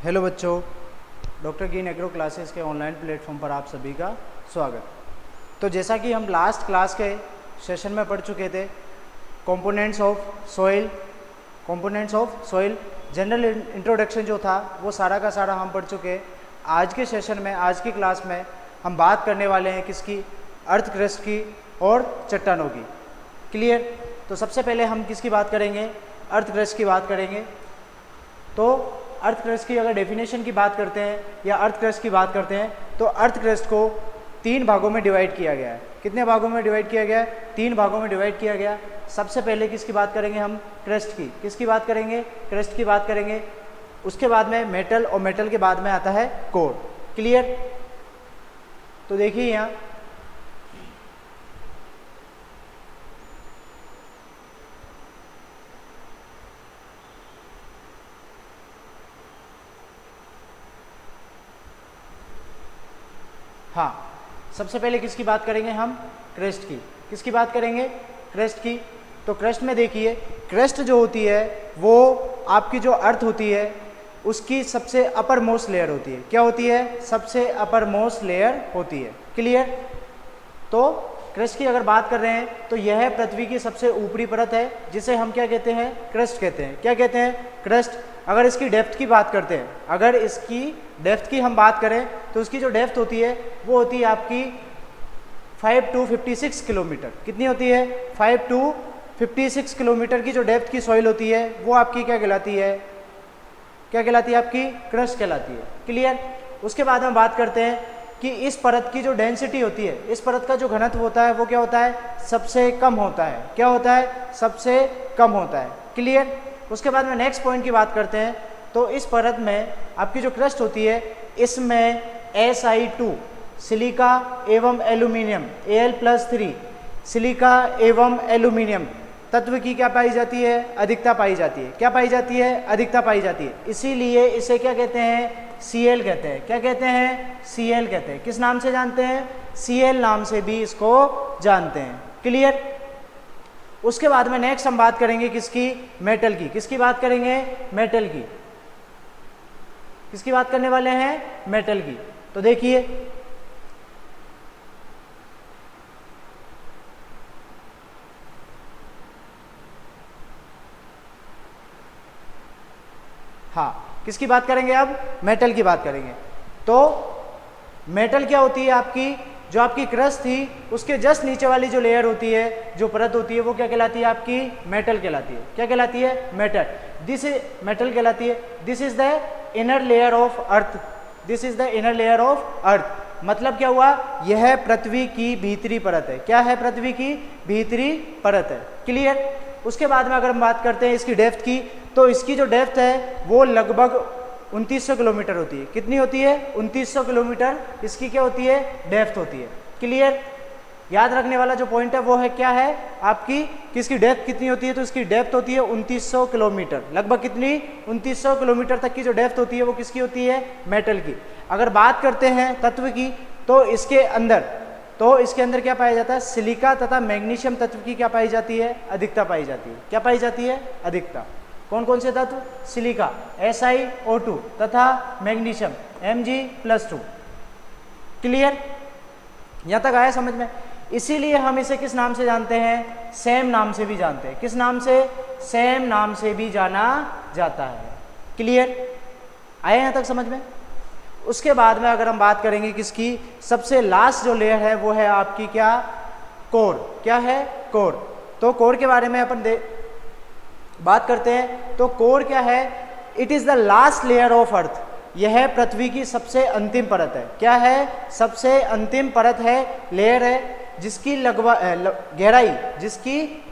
Hello बच्चों, doctor गिन agro classes के ऑनलाइन प्लेटफॉर्म पर आप सभी का स्वागत। तो जैसा कि हम लास्ट क्लास के सेशन में पढ़ चुके थे, components of soil general introduction जो था वो सारा का सारा हम पढ़ चुके हैं। आज के सेशन में, आज की क्लास में हम बात करने वाले हैं किसकी? अर्थ क्रस्ट की और चट्टानों की। क्लियर? तो सबसे पहले हम किसकी बात करेंगे? अर्थ क्रस्ट की बात करेंगे। तो अर्थ क्रस्ट की अगर डेफिनेशन की बात करते हैं या अर्थ क्रस्ट की बात करते हैं तो अर्थ क्रस्ट को 3 भागों में डिवाइड किया गया है। कितने भागों में डिवाइड किया गया है? 3 भागों में डिवाइड किया गया। सबसे पहले किसकी बात करेंगे हम? क्रस्ट की। किसकी बात करेंगे? क्रस्ट की बात करेंगे। उसके बाद में मेटल, और मेटल के बाद में आता है कोर। क्लियर? तो देखिए यहाँ हाँ, सबसे पहले किसकी बात करेंगे हम? क्रस्ट की। किसकी बात करेंगे? क्रस्ट की। तो क्रस्ट में देखिए, क्रस्ट जो होती है वो आपकी जो अर्थ होती है उसकी सबसे अपर मोस्ट लेयर होती है। क्या होती है? सबसे अपर मोस्ट लेयर होती है। क्लियर? तो क्रस्ट की अगर बात कर रहे हैं तो यह पृथ्वी की सबसे ऊपरी परत है, जिसे हम क्या कहते हैं? क्रस्ट कहते हैं। क्या कहते हैं? क्रस्ट। अगर इसकी डेप्थ की बात करते हैं, अगर इसकी डेप्थ की हम बात करें तो उसकी जो डेप्थ होती है वो होती है आपकी 5 to 56 किलोमीटर। कितनी होती है? 5 to 56 किलोमीटर की जो डेप्थ की सॉइल होती है वो आपकी क्या कहलाती है? क्या कहलाती है? आपकी क्रस्ट कहलाती है। क्लियर? उसके बाद हम बात करते हैं कि इस परत की जो डेंसिटी होती है, इस परत का जो घनत्व होता है वो क्या होता है? सबसे कम होता है। क्या होता है? सबसे कम होता है। क्लियर? उसके बाद में नेक्स्ट पॉइंट की बात करते हैं। तो इस परत में आपकी जो क्रस्ट होती है इसमें Si2 सिलिका एवं एल्यूमिनियम, Al+3 सिलिका एवं एल्यूमिनियम तत्व की क्या पाई जाती है? अधिकता पाई जाती है। क्या पाई जाती है? अधिकता पाई जाती है। इसीलिए इसे क्या कहते हैं? Cl कहते हैं। क्या कहते हैं? Cl कहते हैं। किस नाम से जानते हैं? Cl नाम से भी इसको जानते हैं। क्लियर? उसके बाद में नेक्स्ट हम बात करेंगे किसकी? मेटल की। किसकी बात करेंगे? मेटल की। किसकी बात करने वाले हैं? मेटल की। तो देखिए हाँ, किसकी बात करेंगे अब? मेटल की बात करेंगे। तो मेटल क्या होती है? आपकी जो आपकी क्रस्ट थी उसके जस्ट नीचे वाली जो लेयर होती है, जो परत होती है वो क्या कहलाती है? आपकी मेटल कहलाती है। क्या कहलाती है? मेटल। दिस इज मेटल कहलाती है। This is the inner layer of earth. This is the inner layer of earth. मतलब क्या हुआ? यह पृथ्वी की भीतरी परत है। क्या है? पृथ्वी की भीतरी परत है। क्लियर? उसके बाद में अगर हम बात करते हैं इसकी डेप्थ की, तो इसकी जो डेप्थ है वो लगभग 2900 किलोमीटर होती है। कितनी होती है? 2900 किलोमीटर इसकी क्या होती है? डेप्थ होती है। क्लियर? याद रखने वाला जो पॉइंट है वो है क्या है आपकी? किसकी डेप्थ कितनी होती है? तो इसकी डेप्थ होती है 2900 किलोमीटर। लगभग कितनी? 2900 किलोमीटर तक की जो डेप्थ होती है वो किसकी होती है? मेटल की। अगर बात करते हैं तत्व की, तो इसके अंदर क्या पाया जाता है? सिलिका तथा मैग्नीशियम तत्व की क्या पाई जाती है? अधिकता पाई जाती है। क्या पाई जाती है? अधिकता। कौन कौन से तत्व? सिलिका SiO2 तथा मैग्नीशियम Mg+2। क्लियर? यहाँ तक आया समझ में? इसीलिए हम इसे किस नाम से जानते हैं? सैम नाम से भी जानते हैं। किस नाम से? सैम नाम से भी जाना जाता है। क्लियर? आया यहाँ तक समझ में? उसके बाद में अगर हम बात करेंगे किसकी? सबसे लास्ट जो लेयर है वो है आपकी क्या? कोर। क्या है? कोर। तो कोर के बारे में अपन बात करते हैं। तो कोर क्या है? It is the last layer of earth. यह पृथ्वी की सबसे अंतिम परत है। क्या है? सबसे अंतिम परत है, लेयर है, जिसकी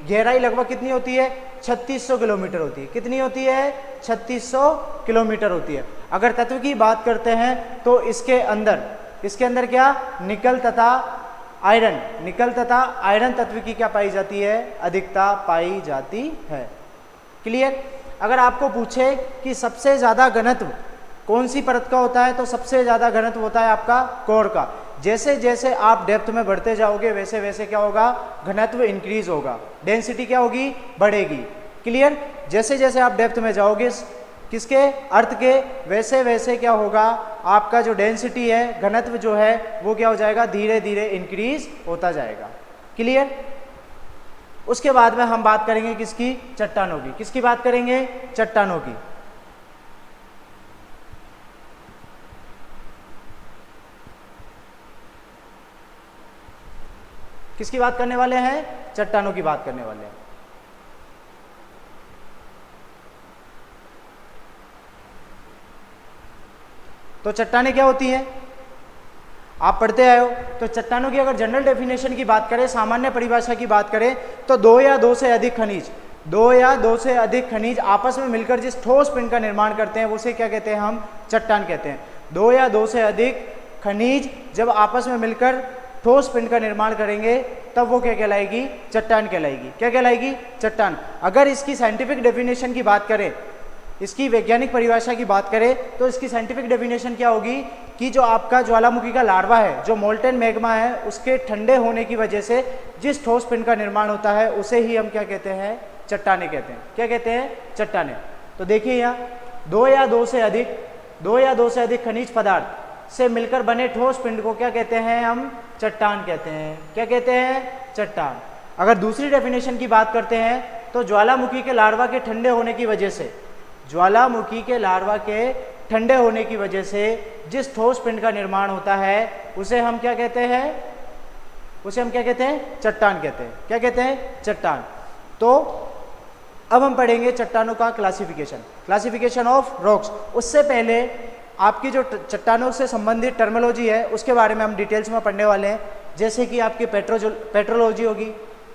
गहराई लगभग कितनी होती है? 3600 किलोमीटर होती है। कितनी होती है? 3600 किलोमीटर होती है। अगर तत्व की बात करते हैं तो इसके अंदर क्या? निकल तथा आयरन तत्व की क्या पाई जाती है? अधिकता पाई जाती है। क्लियर? अगर आपको पूछे कि सबसे ज़्यादा घनत्व कौन सी परत का होता है, तो सबसे ज़्यादा घनत्व होता है आपका कोर का। जैसे जैसे आप डेप्थ में बढ़ते जाओगे वैसे वैसे क्या होगा? घनत्व इंक्रीज होगा, डेंसिटी क्या होगी? बढ़ेगी। क्लियर? जैसे जैसे आप डेप्थ में जाओगे किसके अर्थ के, वैसे वैसे क्या होगा आपका जो डेंसिटी है, घनत्व जो है वो क्या हो जाएगा, धीरे धीरे इंक्रीज होता जाएगा। क्लियर। उसके बाद में हम बात करेंगे किसकी, चट्टानों की। किसकी बात करेंगे, चट्टानों की। किसकी बात करने वाले हैं, चट्टानों की बात करने वाले हैं। तो चट्टानें क्या होती हैं, आप पढ़ते आए हो। तो चट्टानों की अगर जनरल डेफिनेशन की बात करें, सामान्य परिभाषा की बात करें, तो दो या दो से अधिक खनिज, दो या दो से अधिक खनिज आपस में मिलकर जिस ठोस पिंड का निर्माण करते हैं उसे क्या कहते हैं, हम चट्टान कहते हैं। दो या दो से अधिक खनिज जब आपस में मिलकर ठोस पिंड का निर्माण करेंगे तब वो क्या कहलाएगी, चट्टान कहलाएगी। क्या कहलाएगी, चट्टान। अगर इसकी साइंटिफिक डेफिनेशन की बात करें, इसकी वैज्ञानिक परिभाषा की बात करें, तो इसकी साइंटिफिक डेफिनेशन क्या होगी कि जो आपका ज्वालामुखी का लार्वा है, जो मोल्टेन मैग्मा है, उसके ठंडे होने की वजह से जिस ठोस पिंड का निर्माण होता है उसे ही हम क्या कहते हैं, चट्टाने कहते हैं। क्या कहते हैं, चट्टाने। तो देखिए यहाँ दो या दो से अधिक खनिज पदार्थ से मिलकर बने ठोस पिंड को क्या कहते हैं, हम चट्टान कहते हैं। क्या कहते हैं, चट्टान। अगर दूसरी डेफिनेशन की बात करते हैं तो ज्वालामुखी के लार्वा के ठंडे होने की वजह से, ज्वालामुखी के लार्वा के ठंडे होने की वजह से जिस ठोस पिंड का निर्माण होता है उसे हम क्या कहते हैं, उसे हम क्या कहते हैं, चट्टान कहते हैं। क्या कहते हैं, चट्टान। तो अब हम पढ़ेंगे चट्टानों का क्लासिफिकेशन, क्लासिफिकेशन ऑफ रॉक्स। उससे पहले आपकी जो चट्टानों से संबंधित टर्मिनोलॉजी है उसके बारे में हम डिटेल्स में पढ़ने वाले हैं। जैसे कि आपकी पेट्रोलॉजी होगी,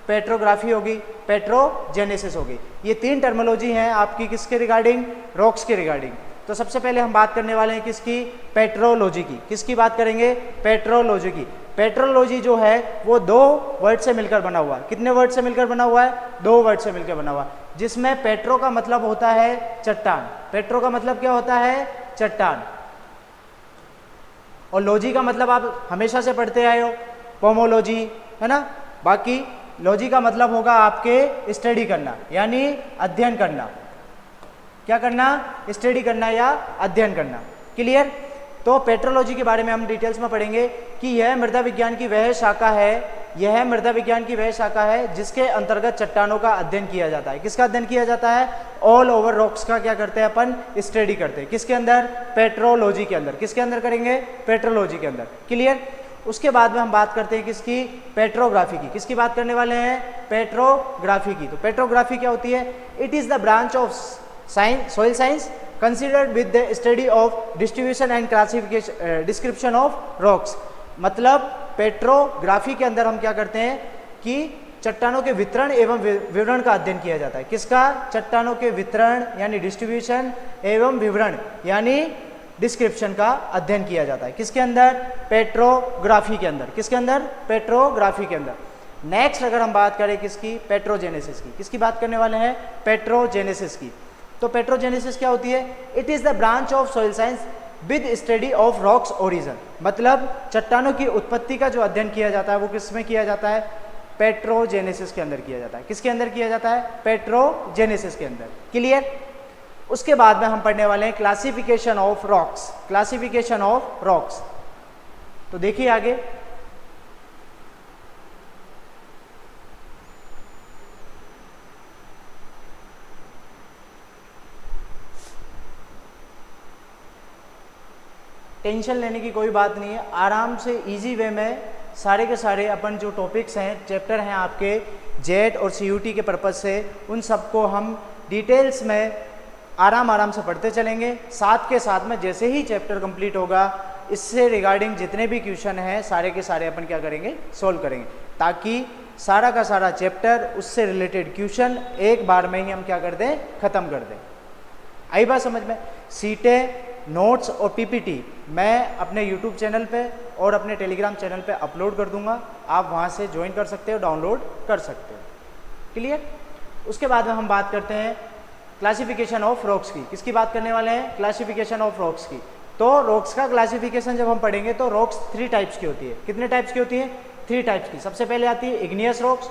पेट्रोग्राफी होगी, पेट्रोजेनेसिस होगी। ये तीन टर्मिनोलॉजी हैं आपकी किसके रिगार्डिंग, रॉक्स के रिगार्डिंग। तो सबसे पहले हम बात करने वाले हैं किसकी, पेट्रोलॉजी की। किसकी बात करेंगे, पेट्रोलॉजी की। पेट्रोलॉजी जो है वो दो वर्ड से मिलकर बना हुआ है। कितने वर्ड से मिलकर बना हुआ है, दो वर्ड से मिलकर बना हुआ है, जिसमें पेट्रो का मतलब होता है चट्टान। पेट्रो का मतलब क्या होता है, चट्टान। और लॉजी का मतलब आप हमेशा से पढ़ते आए हो, पोमोलॉजी, है ना। बाकी लॉजी का मतलब होगा आपके स्टडी करना, यानी अध्ययन करना। क्या करना, स्टडी करना या अध्ययन करना। क्लियर। तो पेट्रोलॉजी के बारे में हम डिटेल्स में पढ़ेंगे कि यह मृदा विज्ञान की वह शाखा है, यह मृदा विज्ञान की वह शाखा है जिसके अंतर्गत चट्टानों का अध्ययन किया जाता है। किसका अध्ययन किया जाता है, ऑल ओवर रॉक्स का क्या करते हैं अपन, स्टडी करते हैं। किसके अंदर, पेट्रोलॉजी के अंदर। किसके अंदर करेंगे, पेट्रोलॉजी के अंदर। क्लियर। उसके बाद में हम बात करते हैं किसकी, पेट्रोग्राफी की। किसकी बात करने वाले हैं, पेट्रोग्राफी की। तो पेट्रोग्राफी क्या होती है, it is the branch of science, soil science, considered with the study of distribution and classification, description of rocks. मतलब पेट्रोग्राफी के अंदर हम क्या करते हैं कि चट्टानों के वितरण एवं विवरण का अध्ययन किया जाता है। किसका, चट्टानों के वितरण यानी डिस्ट्रीब्यूशन एवं विवरण यानी डिस्क्रिप्शन का अध्ययन किया जाता है। किसके अंदर, पेट्रोग्राफी के अंदर। किसके अंदर, पेट्रोग्राफी के अंदर। नेक्स्ट अगर हम बात करें किसकी, पेट्रोजेनेसिस की। किसकी बात करने वाले हैं, पेट्रोजेनेसिस की। तो पेट्रोजेनेसिस क्या होती है, it is the branch of soil science with study of rocks origin. मतलब चट्टानों की उत्पत्ति का जो अध्ययन किया जाता है वो किसमें किया जाता है, पेट्रोजेनेसिस के अंदर किया जाता है। किसके अंदर किया जाता है, पेट्रोजेनेसिस के अंदर। क्लियर। उसके बाद में हम पढ़ने वाले हैं classification of rocks, classification of rocks. तो देखिए आगे, टेंशन लेने की कोई बात नहीं है, आराम से इजी वे में सारे के सारे अपन जो टॉपिक्स हैं, चैप्टर हैं आपके जेट और सीयूटी के पर्पज़ से, उन सबको हम डिटेल्स में आराम से पढ़ते चलेंगे। साथ के साथ में जैसे ही चैप्टर कंप्लीट होगा, इससे रिगार्डिंग जितने भी क्वेश्चन हैं सारे के सारे अपन क्या करेंगे, सोल्व करेंगे, ताकि सारा का सारा चैप्टर, उससे रिलेटेड क्वेश्चन एक बार में ही हम क्या कर दें, ख़त्म कर दें। आई बात समझ में। सीटें, नोट्स और पीपीटी मैं अपने यूट्यूब चैनल पे और अपने टेलीग्राम चैनल पे अपलोड कर दूंगा, आप वहाँ से ज्वाइन कर सकते हो, डाउनलोड कर सकते हो। क्लियर। उसके बाद में हम बात करते हैं क्लासिफिकेशन ऑफ रॉक्स की। किसकी बात करने वाले हैं, क्लासिफिकेशन ऑफ रॉक्स की। तो रॉक्स का क्लासिफिकेशन जब हम पढ़ेंगे तो रॉक्स 3 टाइप्स की होती है। कितने टाइप्स की होती है, 3 टाइप्स की। सबसे पहले आती है इग्नियस रॉक्स,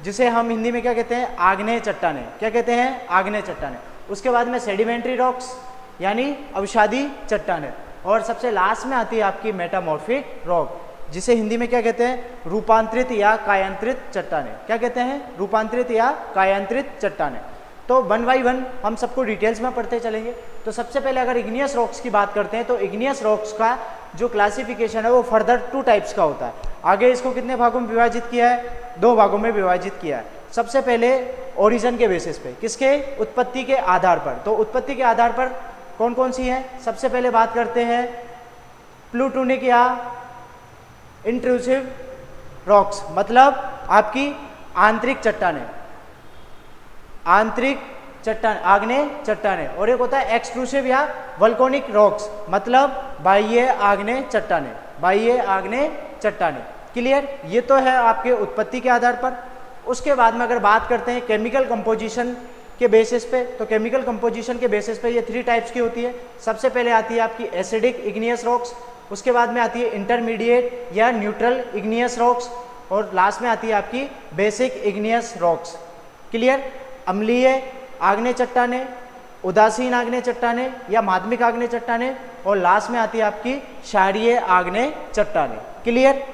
जिसे हम हिंदी में क्या कहते हैं, आग्नेय चट्टानें। क्या कहते हैं, आग्नेय चट्टानें। उसके बाद में सेडिमेंट्री रॉक्स यानी अवसादी चट्टानें, और सबसे लास्ट में आती है आपकी मेटामॉर्फिक रॉक, जिसे हिंदी में क्या कहते हैं, रूपांतरित या कायांतरित चट्टानें। क्या कहते हैं, रूपांतरित या कायांतरित चट्टानें। तो 1 बाय 1 हम सबको डिटेल्स में पढ़ते चलेंगे। तो सबसे पहले अगर इग्नियस रॉक्स की बात करते हैं तो इग्नियस रॉक्स का जो क्लासिफिकेशन है वो फर्दर 2 टाइप्स का होता है। आगे इसको कितने भागों में विभाजित किया है, 2 भागों में विभाजित किया है। सबसे पहले ओरिजिन के बेसिस पे, किसके, उत्पत्ति के आधार पर। तो उत्पत्ति के आधार पर कौन कौन सी हैं, सबसे पहले बात करते हैं प्लूटोनिक या इंट्रूसिव रॉक्स, मतलब आपकी आंतरिक चट्टानें, आंतरिक चट्टान, आग्नेय चट्टानें। और एक होता है एक्सट्रूसिव या वल्कोनिक रॉक्स, मतलब बाह्य आग्नेय चट्टानें, बाह्य आग्नेय चट्टानें। क्लियर, ये तो है आपके उत्पत्ति के आधार पर। उसके बाद में अगर बात करते हैं केमिकल कंपोजिशन के बेसिस पे, तो केमिकल कंपोजिशन के बेसिस पे ये 3 टाइप्स की होती है। सबसे पहले आती है आपकी एसिडिक इग्नियस रॉक्स, उसके बाद में आती है इंटरमीडिएट या न्यूट्रल इग्नियस रॉक्स, और लास्ट में आती है आपकी बेसिक इग्नियस रॉक्स। क्लियर, अम्लीय आग्नेय चट्टानें, उदासीन आग्नेय चट्टानें या माध्यमिक आग्नेय चट्टानें, और लास्ट में आती है आपकी क्षारीय आग्नेय चट्टानें। क्लियर।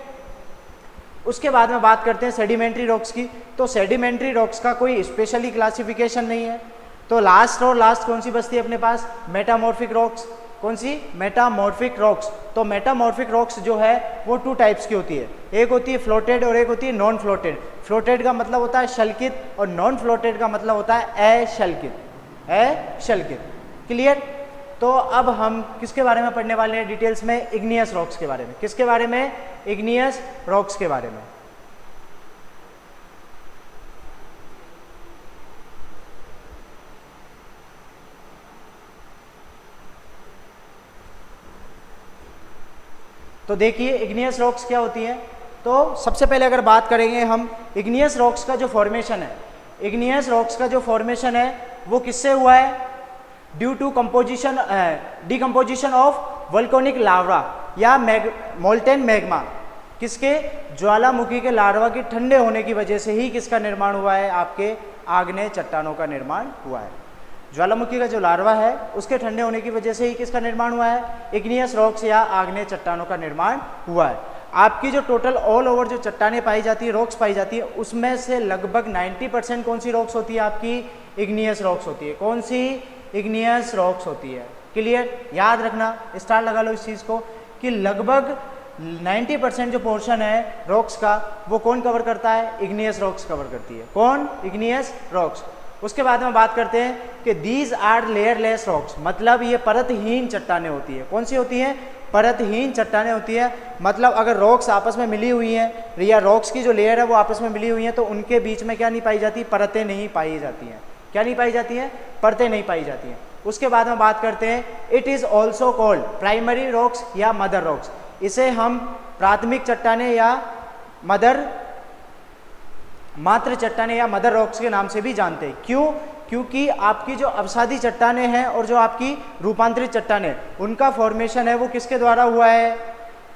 उसके बाद में बात करते हैं सेडिमेंट्री रॉक्स की। तो सेडिमेंट्री रॉक्स का कोई स्पेशली क्लासिफिकेशन नहीं है। तो लास्ट और लास्ट कौन सी बचती है अपने पास, मेटामॉर्फिक रॉक्स। कौन सी, मेटामॉर्फिक रॉक्स। तो मेटामॉर्फिक रॉक्स जो है वो 2 टाइप्स की होती है, एक होती है फ्लोटेड और एक होती है नॉन फ्लोटेड। फ्लोटेड का मतलब होता है शल्कित और नॉन फ्लोटेड का मतलब होता है अशल्कित, अशल्कित। क्लियर। तो अब हम किसके बारे में पढ़ने वाले हैं डिटेल्स में, इग्नियस रॉक्स के बारे में। किसके बारे में, इग्नियस रॉक्स के बारे में। तो देखिए इग्नियस रॉक्स क्या होती हैं। तो सबसे पहले अगर बात करेंगे हम इग्नियस रॉक्स का जो फॉर्मेशन है, इग्नियस रॉक्स का जो फॉर्मेशन है वो किससे हुआ है, due to composition decomposition of volcanic lava या मोल्टेन मैग्मा। किसके, ज्वालामुखी के लार्वा के ठंडे होने की वजह से ही किसका निर्माण हुआ है, आपके आग्नेय चट्टानों का निर्माण हुआ है। ज्वालामुखी का जो लार्वा है उसके ठंडे होने की वजह से ही किसका निर्माण हुआ है, इग्नियस रॉक्स या आग्नेय चट्टानों का निर्माण हुआ है। आपकी जो टोटल ऑल ओवर जो चट्टानें पाई जाती है, रॉक्स पाई जाती है, उसमें से लगभग 90% कौन सी रॉक्स होती है, आपकी इग्नियस रॉक्स होती है। कौन सी, इग्नियस रॉक्स होती है। क्लियर, याद रखना, स्टार लगा लो इस चीज़ को कि लगभग 90% जो पोर्शन है रॉक्स का वो कौन कवर करता है, इग्नियस रॉक्स कवर करती है। कौन, इग्नियस रॉक्स। उसके बाद में बात करते हैं कि दीज आर लेयरलेस रॉक्स, मतलब ये परतहीन चट्टानें होती है। कौन सी होती हैं, परतहीन चट्टानें होती है। मतलब अगर रॉक्स आपस में मिली हुई हैं या रॉक्स की जो लेयर है वो आपस में मिली हुई हैं तो उनके बीच में क्या नहीं पाई जाती, परतें नहीं पाई जाती हैं। क्या नहीं पाई जाती हैं, परतें नहीं पाई जाती हैं। उसके बाद में बात करते हैं it is also called primary rocks या मदर रॉक्स। इसे हम प्राथमिक चट्टानें या मात्र चट्टानें या मदर रॉक्स के नाम से भी जानते हैं। क्यों, क्योंकि आपकी जो अवसादी चट्टानें हैं और जो आपकी रूपांतरित चट्टानें, उनका फॉर्मेशन है वो किसके द्वारा हुआ है,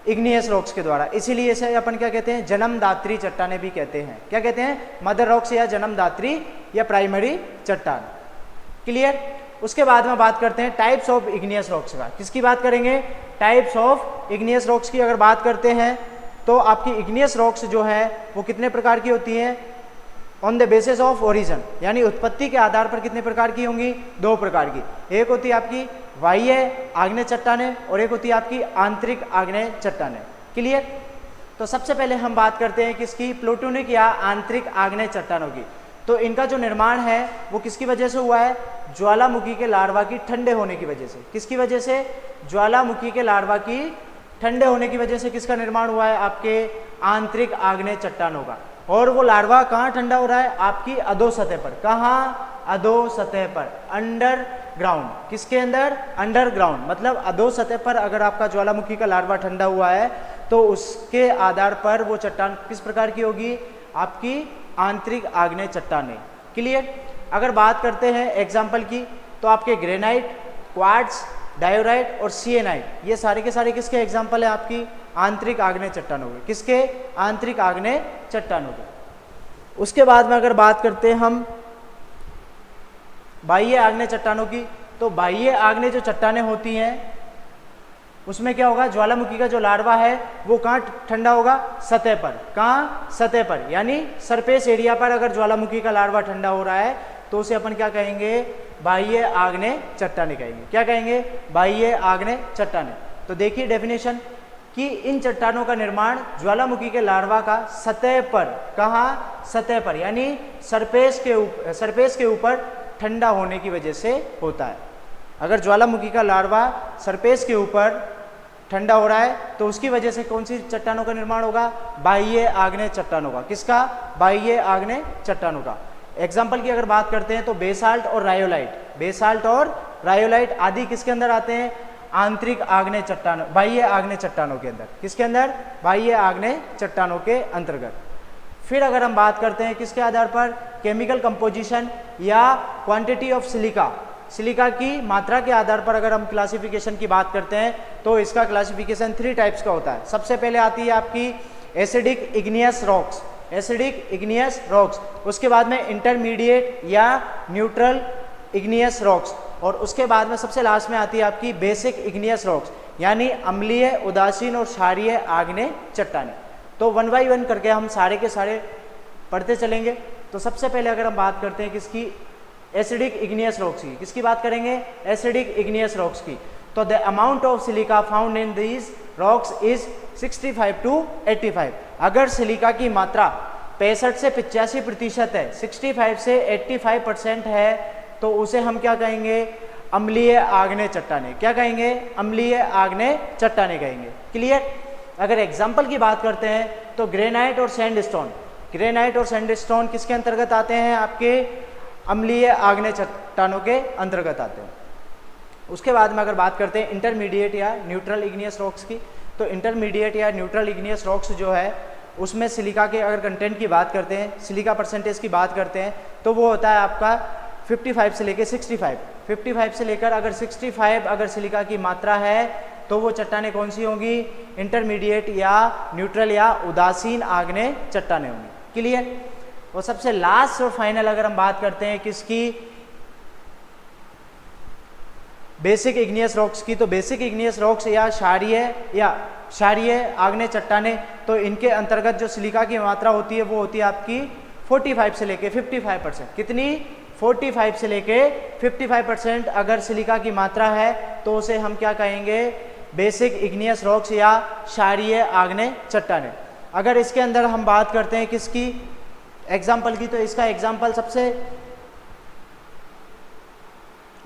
इग्नियस रॉक्स के द्वारा। इसीलिए इसे अपन क्या कहते हैं, जन्मदात्री चट्टानें भी कहते हैं। क्या कहते हैं, मदर रॉक्स या जन्मदात्री या प्राइमरी चट्टान। क्लियर। उसके बाद में बात करते हैं टाइप्स ऑफ इग्नियस रॉक्स का। किसकी बात करेंगे, टाइप्स ऑफ इग्नियस रॉक्स की अगर बात करते हैं तो आपकी इग्नियस रॉक्स जो है वो कितने प्रकार की होती हैं, on the basis of origin, यानी उत्पत्ति के आधार पर कितने प्रकार की होंगी, 2 प्रकार की। एक होती है आपकी बाह्य आग्नेय चट्टानें और एक होती है आपकी आंतरिक आग्नेय चट्टानें। क्लियर। तो सबसे पहले हम बात करते हैं किसकी, प्लूटोनिक या आंतरिक आग्नेय चट्टानों की। तो इनका जो निर्माण है वो किसकी वजह से हुआ है, ज्वालामुखी के लार्वा की ठंडे होने की वजह से। किसकी वजह से, ज्वालामुखी के लार्वा की ठंडे होने की वजह से किसका निर्माण हुआ है, आपके आंतरिक आग्नेय चट्टानों का। और वो लार्वा कहाँ ठंडा हो रहा है, आपकी अधो सतह पर। कहाँ, अधो सतह पर, अंडरग्राउंड। किसके अंदर, अंडरग्राउंड। मतलब अधो सतह पर अगर आपका ज्वालामुखी का लार्वा ठंडा हुआ है तो उसके आधार पर वो चट्टान किस प्रकार की होगी, आपकी आंतरिक आग्नेय चट्टानें। क्लियर। अगर बात करते हैं एग्जाम्पल की तो आपके ग्रेनाइट, क्वार्ट्ज, डायोराइट और सिएनाइट, ये सारे के सारे किसके एग्जाम्पल है, आपकी आंतरिक आग्नेय चट्टानों के। किसके, आंतरिक आग्नेय चट्टानों के। उसके बाद में अगर बात करते हैं हम बाह्य आग्नेय चट्टानों की, तो बाह्य आग्नेय जो चट्टानें होती हैं उसमें क्या होगा, ज्वालामुखी का जो लार्वा है वो कहाँ ठंडा होगा, सतह पर। कहाँ, सतह पर, यानी सरफेस एरिया पर अगर ज्वालामुखी का लार्वा ठंडा हो रहा है तो उसे अपन क्या कहेंगे, बाह्य आग्नेय चट्टानें कहेंगे। क्या कहेंगे, बाह्य आग्नेय चट्टानें। तो देखिए डेफिनेशन कि इन चट्टानों का निर्माण ज्वालामुखी के लार्वा का सतह पर, कहाँ, सतह पर, यानी सरफेस के ऊपर ठंडा होने की वजह से होता है। अगर ज्वालामुखी का लार्वा सरफेस के ऊपर ठंडा हो रहा है तो उसकी वजह से कौन सी चट्टानों का निर्माण होगा, बाह्य आग्नेय चट्टानों का। किसका, बाह्य आग्नेय चट्टानों का। एग्जाम्पल की अगर बात करते हैं तो बेसाल्ट और रायोलाइट, बेसाल्ट और रायोलाइट आदि किसके अंदर आते हैं, आंतरिक आग्नेय चट्टानों, बाह्य आग्नेय चट्टानों के अंदर। किसके अंदर, बाह्य आग्नेय चट्टानों के अंतर्गत। फिर अगर हम बात करते हैं किसके आधार पर, केमिकल कंपोजिशन या क्वांटिटी ऑफ सिलिका, सिलिका की मात्रा के आधार पर अगर हम क्लासिफिकेशन की बात करते हैं तो इसका क्लासिफिकेशन 3 टाइप्स का होता है। सबसे पहले आती है आपकी acidic igneous rocks, acidic igneous rocks, उसके बाद में इंटरमीडिएट या न्यूट्रल इग्नियस रॉक्स, और उसके बाद में सबसे लास्ट में आती है आपकी बेसिक इग्नियस रॉक्स, यानी अम्लीय, उदासीन और क्षारीय आग्नेय चट्टानें। तो 1 बाय 1 करके हम सारे के सारे पढ़ते चलेंगे। तो सबसे पहले अगर हम बात करते हैं किसकी, एसिडिक इग्नियस रॉक्स की, किसकी बात करेंगे, एसिडिक इग्नियस रॉक्स की। तो the amount of silica found in these rocks is 65 to 85। अगर सिलिका की मात्रा 65 से 85% है, 65 से 85% है, तो उसे हम क्या कहेंगे, अम्लीय आग्नेय चट्टानें। क्या कहेंगे, अम्लीय आग्नेय चट्टानें कहेंगे। क्लियर। अगर एग्जाम्पल की बात करते हैं तो ग्रेनाइट और सैंडस्टोन, ग्रेनाइट और सैंडस्टोन किसके अंतर्गत आते हैं, आपके अम्लीय आग्नेय चट्टानों के अंतर्गत आते हैं। उसके बाद में अगर बात करते हैं इंटरमीडिएट या न्यूट्रल इग्नियस रॉक्स की, तो इंटरमीडिएट या न्यूट्रल इग्नियस रॉक्स जो है उसमें सिलिका के अगर कंटेंट की बात करते हैं, सिलिका परसेंटेज की बात करते हैं, तो वो होता है आपका 55 से लेकर 65, 55 से लेकर अगर 65 अगर सिलिका की मात्रा है तो वो चट्टानें कौन सी होंगी, इंटरमीडिएट या न्यूट्रल या उदासीन आग्नेय चट्टानें होंगी। क्लियर। और सबसे लास्ट और फाइनल अगर हम बात करते हैं किसकी, बेसिक इग्नियस रॉक्स की, तो बेसिक इग्नियस रॉक्स या क्षारीय आग्नेय चट्टानें, तो इनके अंतर्गत जो सिलिका की मात्रा होती है वो होती है आपकी 45 से लेके 55%। कितनी, 45 से लेके 55% अगर सिलिका की मात्रा है तो उसे हम क्या कहेंगे, बेसिक इग्नियस रॉक्स या क्षारीय आग्नेय चट्टानें। अगर इसके अंदर हम बात करते हैं किसकी, एग्जाम्पल की, तो इसका एग्जाम्पल सबसे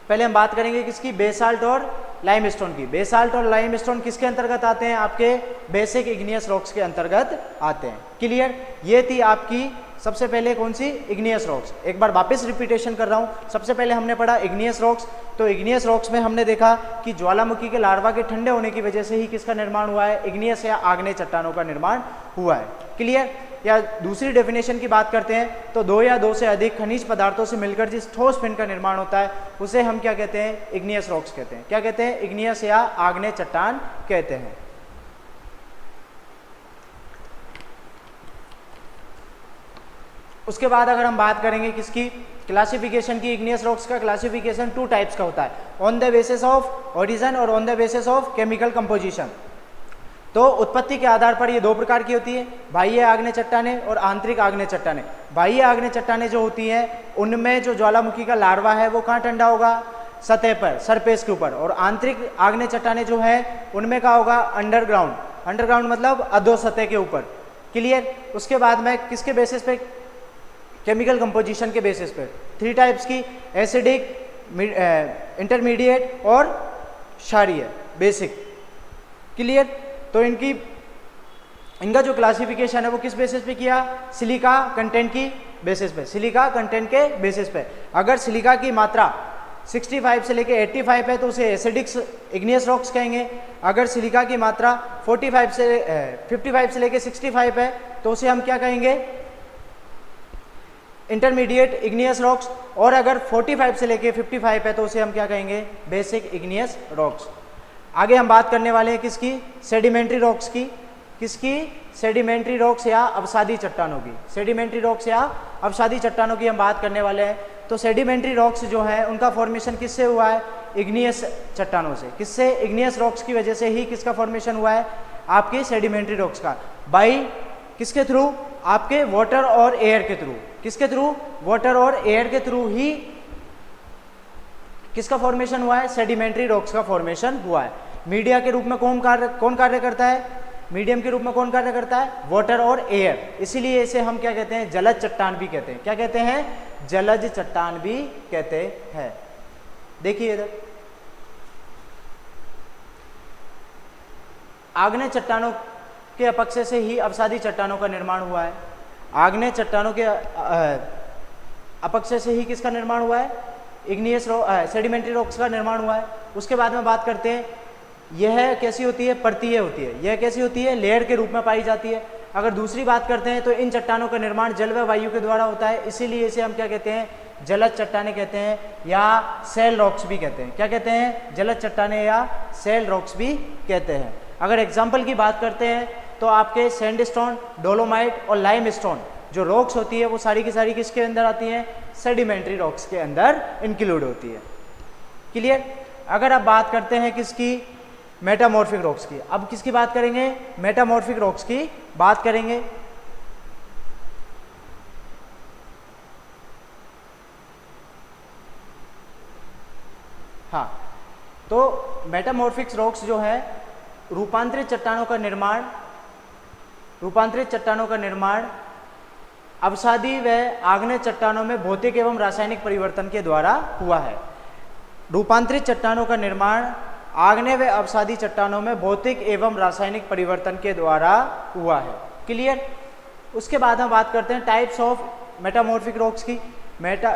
पहले हम बात करेंगे किसकी, बेसाल्ट और लाइमस्टोन की। बेसाल्ट और लाइमस्टोन किसके अंतर्गत आते हैं, आपके बेसिक इग्नियस रॉक्स के अंतर्गत आते हैं। क्लियर। ये थी आपकी सबसे पहले कौन सी, इग्नियस रॉक्स। एक बार वापस रिपीटेशन कर रहा हूँ। सबसे पहले हमने पढ़ा इग्नियस रॉक्स, तो इग्नियस रॉक्स में हमने देखा कि ज्वालामुखी के लार्वा के ठंडे होने की वजह से ही किसका निर्माण हुआ है, इग्नियस या आग्नेय चट्टानों का निर्माण हुआ है। क्लियर। या दूसरी डेफिनेशन की बात करते हैं तो 2 या 2 से अधिक खनिज पदार्थों से मिलकर जिस ठोस पिंड का निर्माण होता है उसे हम क्या कहते हैं, इग्नियस रॉक्स कहते हैं। क्या कहते हैं, इग्नियस या आग्नेय चट्टान कहते हैं। उसके बाद अगर हम बात करेंगे किसकी, क्लासिफिकेशन की, इग्नियस रॉक्स का क्लासिफिकेशन 2 टाइप्स का होता है, on the basis of origin और on the basis of chemical composition. तो उत्पत्ति के आधार पर ये 2 प्रकार की होती है, बाह्य आग्नेय चट्टानें और आंतरिक आग्नेय चट्टानें। बाह्य आग्नेय चट्टानें जो होती हैं उनमें जो ज्वालामुखी का लार्वा है वो कहाँ ठंडा होगा, सतह पर, सरफेस के ऊपर। और आंतरिक आग्नेय चट्टानें जो है उनमें क्या होगा, अंडरग्राउंड, अंडरग्राउंड मतलब अधो सतह के ऊपर। क्लियर। उसके बाद में किसके बेसिस पे, केमिकल कंपोजिशन के बेसिस पे 3 टाइप्स की, एसिडिक, इंटरमीडिएट और क्षारीय, बेसिक। क्लियर। तो इनका जो क्लासिफिकेशन है वो किस बेसिस पे किया, सिलिका कंटेंट की बेसिस पे, सिलिका कंटेंट के बेसिस पे। अगर सिलिका की मात्रा 65 से लेके 85 है तो उसे एसिडिक इग्नियस रॉक्स कहेंगे। अगर सिलिका की मात्रा 55 से लेके 65 है तो उसे हम क्या कहेंगे, इंटरमीडिएट इग्नियस रॉक्स। और अगर 45 से लेके 55 है तो उसे हम क्या कहेंगे, बेसिक इग्नियस रॉक्स। आगे हम बात करने वाले हैं किसकी, सेडिमेंट्री रॉक्स की। किसकी, सेडिमेंट्री रॉक्स या अवसादी चट्टानों की। सेडिमेंट्री रॉक्स या अवसादी चट्टानों की हम बात करने वाले हैं। तो सेडिमेंट्री रॉक्स जो है उनका फॉर्मेशन किससे हुआ है? इग्नियस चट्टानों से। किससे? इग्नियस रॉक्स की वजह से ही किसका फॉर्मेशन हुआ है? आपके सेडिमेंट्री रॉक्स का। बाई किसके थ्रू? आपके वाटर और एयर के थ्रू। किसके थ्रू? वाटर और एयर के थ्रू ही किसका फॉर्मेशन हुआ है? सेडिमेंट्री रॉक्स का फॉर्मेशन हुआ है। मीडिया के रूप में कौन कार्य करता है? मीडियम के रूप में कौन कार्य करता है? वाटर और एयर। इसीलिए इसे हम क्या कहते हैं? जलज चट्टान भी कहते हैं। क्या कहते हैं? जलज चट्टान भी कहते हैं। देखिए इधर, आग्नेय चट्टानों के अपक्षय से ही अवसादी चट्टानों का निर्माण हुआ है। आग्नेय चट्टानों के अपक्षय से ही किसका निर्माण हुआ है? इग्नियस सेडिमेंट्री रॉक्स का निर्माण हुआ है। उसके बाद में बात करते हैं, यह कैसी होती है? परतीय होती है। यह कैसी होती है? लेयर के रूप में पाई जाती है। अगर दूसरी बात करते हैं तो इन चट्टानों का निर्माण जल व वायु के द्वारा होता है, इसीलिए इसे हम क्या कहते हैं? जलज चट्टाने कहते हैं या सेल रॉक्स भी कहते हैं। क्या कहते हैं? जलज चट्टाने या सेल रॉक्स भी कहते हैं। अगर एग्जाम्पल की बात करते हैं तो आपके सैंडस्टोन, डोलोमाइट और लाइमस्टोन जो रॉक्स होती है वो सारी की सारी किसके अंदर आती हैं? सेडिमेंट्री रॉक्स के अंदर इंक्लूड होती है। क्लियर? अगर आप बात करते हैं किसकी? मेटामॉर्फिक रॉक्स की। अब किसकी बात करेंगे? मेटामॉर्फिक रॉक्स की बात करेंगे। हाँ, तो मेटामॉर्फिक रॉक्स जो है रूपांतरित चट्टानों का निर्माण अवसादी व आग्नेय चट्टानों में भौतिक एवं रासायनिक परिवर्तन के द्वारा हुआ है। रूपांतरित चट्टानों का निर्माण आग्नेय व अवसादी चट्टानों में भौतिक एवं रासायनिक परिवर्तन के द्वारा हुआ है। क्लियर? उसके बाद हम बात करते हैं टाइप्स ऑफ मेटामॉर्फिक रॉक्स की।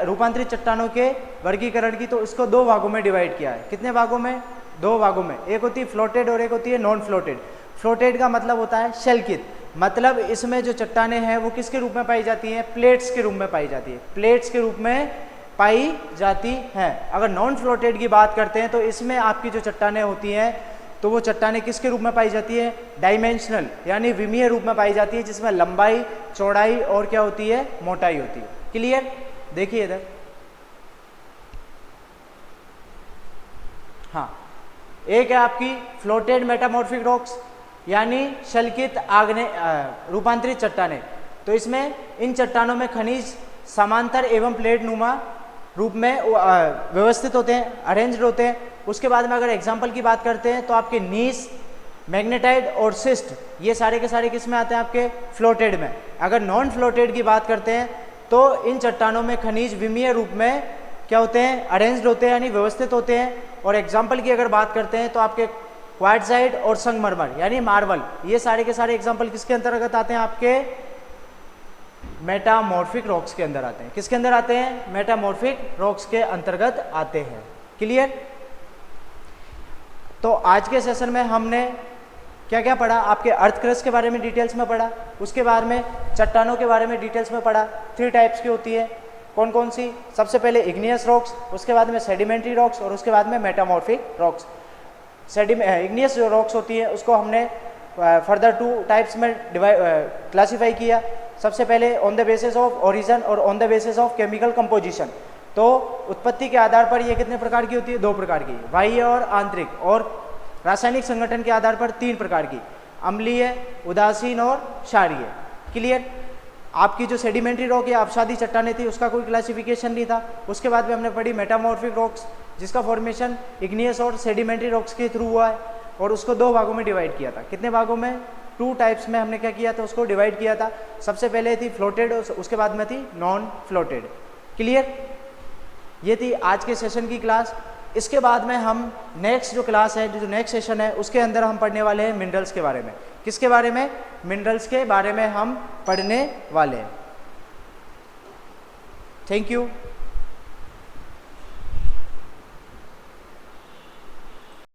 रूपांतरित चट्टानों के वर्गीकरण की। तो इसको दो भागों में डिवाइड किया है। कितने भागों में? दो भागों में। एक होती है फ्लोटेड और एक होती है नॉन फ्लोटेड। फ्लोटेड का मतलब होता है शैलकित, मतलब इसमें जो चट्टानें हैं वो किसके रूप में पाई जाती हैं? प्लेट्स के रूप में पाई जाती है। प्लेट्स के रूप में पाई जाती हैं। अगर नॉन फ्लोटेड की बात करते हैं तो इसमें आपकी जो चट्टानें होती हैं तो वो चट्टानें किसके रूप में पाई जाती है? डायमेंशनल यानी विमीय रूप में पाई जाती है, जिसमें लंबाई, चौड़ाई और क्या होती है? मोटाई होती है। क्लियर? देखिए इधर, हाँ, एक है आपकी फ्लोटेड मेटामॉर्फिक रॉक्स यानी शल्कित आग्नेय रूपांतरित चट्टानें। तो इसमें इन चट्टानों में खनिज समांतर एवं प्लेट नुमा रूप में व्यवस्थित होते हैं, अरेंज्ड होते हैं। उसके बाद में अगर एग्जाम्पल की बात करते हैं तो आपके नीस, मैग्नेटाइट और सिस्ट ये सारे के सारे किस में आते हैं? आपके फ्लोटेड में। अगर नॉन फ्लोटेड की बात करते हैं तो इन चट्टानों में खनिज विमीय रूप में क्या होते हैं? अरेंज्ड होते हैं यानी व्यवस्थित होते हैं। और एग्जाम्पल की अगर बात करते हैं तो आपके क्वार्टजाइट और संगमरमर यानी मार्बल, ये सारे के सारे एग्जाम्पल किसके अंतर्गत आते हैं? आपके मेटामॉर्फिक रॉक्स के अंदर आते हैं। किसके अंदर आते हैं? मेटामॉर्फिक रॉक्स के अंतर्गत आते हैं। क्लियर? तो आज के सेशन में हमने क्या क्या पढ़ा? आपके अर्थ क्रस्ट के बारे में डिटेल्स में पढ़ा, उसके बारे में चट्टानों के बारे में डिटेल्स में पढ़ा। 3 टाइप्स की होती है। कौन कौन सी? सबसे पहले इग्नियस रॉक्स, उसके बाद में सेडिमेंट्री रॉक्स और उसके बाद में मेटामॉर्फिक रॉक्स। इग्नियस जो रॉक्स होती है उसको हमने फर्दर 2 टाइप्स में क्लासीफाई किया। सबसे पहले on the basis of origin और on the basis of chemical composition. तो उत्पत्ति के आधार पर ये कितने प्रकार की होती है? 2 प्रकार की, बाह्य और आंतरिक। और रासायनिक संगठन के आधार पर 3 प्रकार की, अम्लीय, उदासीन और क्षारीय। क्लियर? आपकी जो सेडिमेंट्री रॉक या अवसादी चट्टानें थी उसका कोई क्लासिफिकेशन नहीं था। उसके बाद में हमने पढ़ी मेटामॉर्फिक रॉक्स जिसका फॉर्मेशन इग्नियस और सेडिमेंट्री रॉक्स के थ्रू हुआ है और उसको 2 भागों में डिवाइड किया था। कितने भागों में? 2 टाइप्स में हमने क्या किया था? उसको डिवाइड किया था। सबसे पहले थी फ्लोटेड और उसके बाद में थी नॉन फ्लोटेड। क्लियर? ये थी आज के सेशन की क्लास। इसके बाद में हम नेक्स्ट जो क्लास है, जो नेक्स्ट सेशन है, उसके अंदर हम पढ़ने वाले हैं मिनरल्स के बारे में। किसके बारे में? मिनरल्स के बारे में हम पढ़ने वाले हैं। Thank you.